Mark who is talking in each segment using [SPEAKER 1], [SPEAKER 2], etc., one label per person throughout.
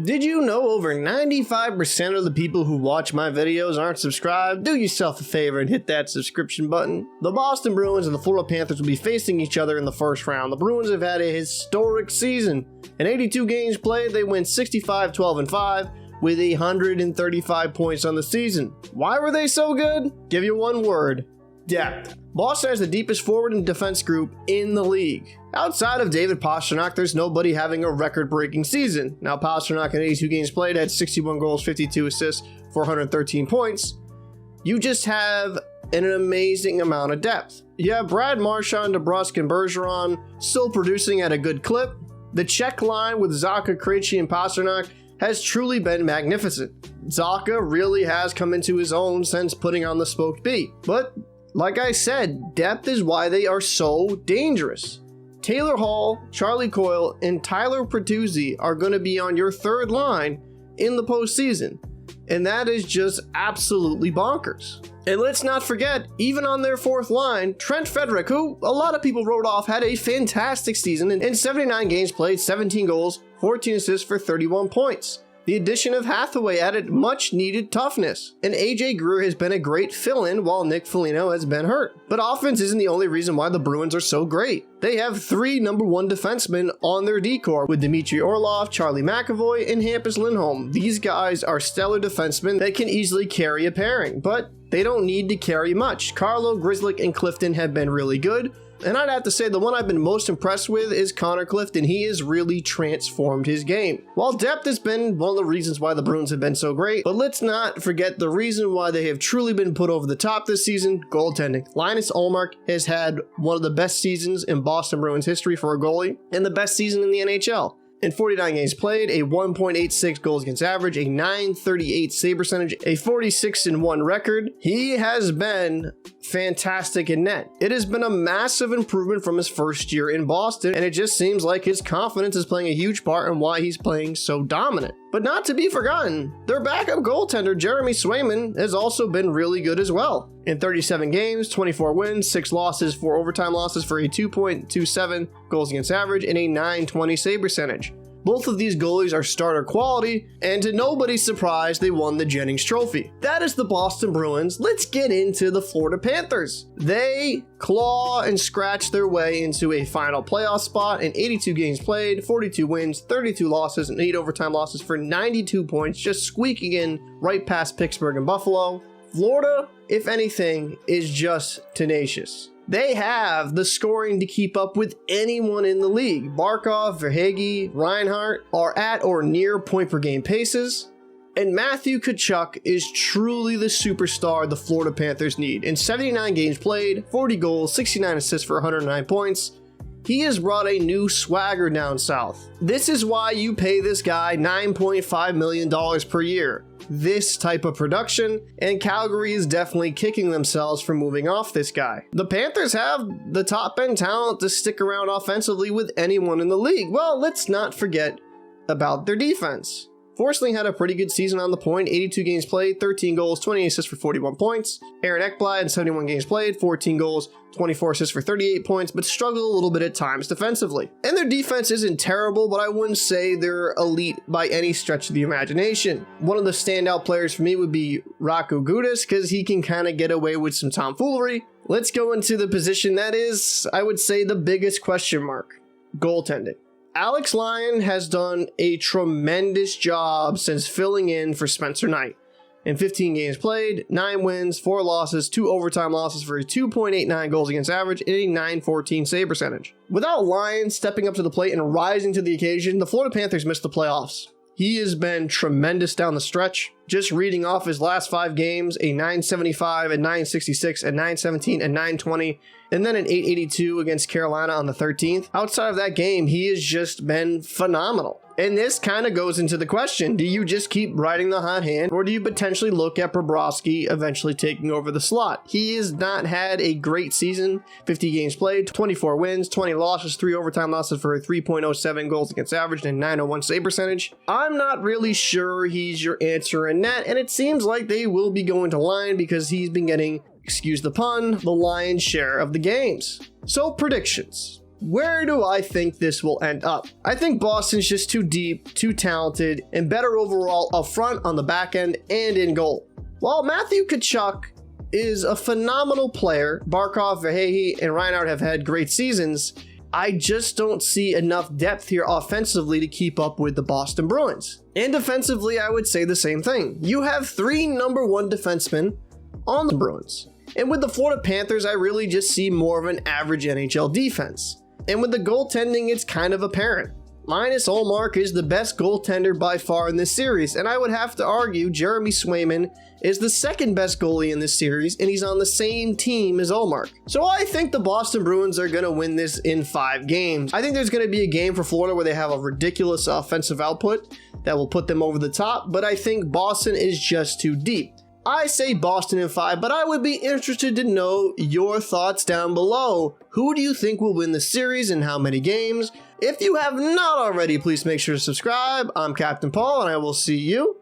[SPEAKER 1] Did you know over 95% of the people who watch my videos aren't subscribed? Do yourself a favor and hit that subscription button. The Boston Bruins and the Florida Panthers will be facing each other in the first round. The Bruins have had a historic season. In 82 games played, they win 65-12-5 with 135 points on the season. Why were they so good? Give you one word: depth. Boston has the deepest forward and defense group in the league. Outside of David Pastrnak, there's nobody having a record-breaking season. Now, Pastrnak in 82 games played had 61 goals, 52 assists, 413 points. You just have an amazing amount of depth. You have Brad Marchand, DeBrusque, and Bergeron still producing at a good clip. The Czech line with Zacha, Krejci, and Pastrnak has truly been magnificent. Zacha really has come into his own since putting on the smoked beat. But like I said, depth is why they are so dangerous. Taylor Hall, Charlie Coyle, and Tyler Bertuzzi are going to be on your third line in the postseason. And that is just absolutely bonkers. And let's not forget, even on their fourth line, Trent Frederic, who a lot of people wrote off, had a fantastic season in 79 games played, 17 goals, 14 assists for 31 points. The addition of Hathaway added much needed toughness, and AJ Greer has been a great fill-in while Nick Foligno has been hurt. But offense isn't the only reason why the Bruins are so great. They have 3 number 1 defensemen on their D-core with Dmitry Orlov, Charlie McAvoy, and Hampus Lindholm. These guys are stellar defensemen that can easily carry a pairing, but they don't need to carry much. Carlo, Grzelcyk, and Clifton have been really good. And I'd have to say the one I've been most impressed with is Connor Clifton. He has really transformed his game. While depth has been one of the reasons why the Bruins have been so great, but let's not forget the reason why they have truly been put over the top this season: goaltending. Linus Ullmark has had one of the best seasons in Boston Bruins history for a goalie, and the best season in the NHL. In 49 games played, a 1.86 goals against average, a 938 save percentage, a 46-1 record. He has been fantastic in net. It has been a massive improvement from his first year in Boston, and it just seems like his confidence is playing a huge part in why he's playing so dominant. But not to be forgotten, their backup goaltender, Jeremy Swayman, has also been really good as well. In 37 games, 24 wins, 6 losses, 4 overtime losses for a 2.27 goals against average and a 920 save percentage. Both of these goalies are starter quality, and to nobody's surprise, they won the Jennings Trophy. That is the Boston Bruins. Let's get into the Florida Panthers. They claw and scratch their way into a final playoff spot in 82 games played, 42 wins, 32 losses, and 8 overtime losses for 92 points, just squeaking in right past Pittsburgh and Buffalo. Florida, if anything, is just tenacious. They have the scoring to keep up with anyone in the league. Barkov, Verhaeghe, Reinhart are at or near point per game paces. And Matthew Tkachuk is truly the superstar the Florida Panthers need. In 79 games played, 40 goals, 69 assists for 109 points, he has brought a new swagger down south. This is why you pay this guy $9.5 million per year. This type of production, and Calgary is definitely kicking themselves for moving off this guy. The Panthers have the top end talent to stick around offensively with anyone in the league. Well, let's not forget about their defense. Forsling had a pretty good season on the point, 82 games played, 13 goals, 20 assists for 41 points. Aaron Ekblad in 71 games played, 14 goals, 24 assists for 38 points, but struggled a little bit at times defensively. And their defense isn't terrible, but I wouldn't say they're elite by any stretch of the imagination. One of the standout players for me would be Radko Gudas, because he can kind of get away with some tomfoolery. Let's go into the position that is, I would say, the biggest question mark: goaltending. Alex Lyon has done a tremendous job since filling in for Spencer Knight. In 15 games played, 9 wins, 4 losses, 2 overtime losses for a 2.89 goals against average and a 914 save percentage. Without Lyon stepping up to the plate and rising to the occasion, the Florida Panthers missed the playoffs. He has been tremendous down the stretch. Just reading off his last 5 games, a 975, a 966, a 917, a 920, and then an 882 against Carolina on the 13th. Outside of that game, he has just been phenomenal. And this kind of goes into the question: do you just keep riding the hot hand, or do you potentially look at Bobrovsky eventually taking over the slot? He has not had a great season. 50 games played, 24 wins, 20 losses, 3 overtime losses for a 3.07 goals against average and 901 save percentage. I'm not really sure he's your answer in net, and it seems like they will be going to Lyon because he's been getting, excuse the pun, the lion's share of the games. So predictions. Where do I think this will end up? I think Boston's just too deep, too talented, and better overall up front, on the back end, and in goal. While Matthew Tkachuk is a phenomenal player, Barkov, Verhey, and Reinhart have had great seasons, I just don't see enough depth here offensively to keep up with the Boston Bruins. And defensively, I would say the same thing. You have 3 number 1 defensemen on the Bruins. And with the Florida Panthers, I really just see more of an average NHL defense. And with the goaltending, it's kind of apparent. Linus Ullmark is the best goaltender by far in this series, and I would have to argue Jeremy Swayman is the second best goalie in this series, and he's on the same team as Ullmark. So I think the Boston Bruins are going to win this in 5 games. I think there's going to be a game for Florida where they have a ridiculous offensive output that will put them over the top, but I think Boston is just too deep. I say Boston in 5, but I would be interested to know your thoughts down below. Who do you think will win the series and how many games? If you have not already, please make sure to subscribe. I'm Captain Paul, and I will see you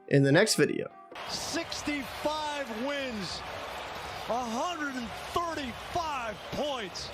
[SPEAKER 1] in the next video.
[SPEAKER 2] 65 wins, 135 points.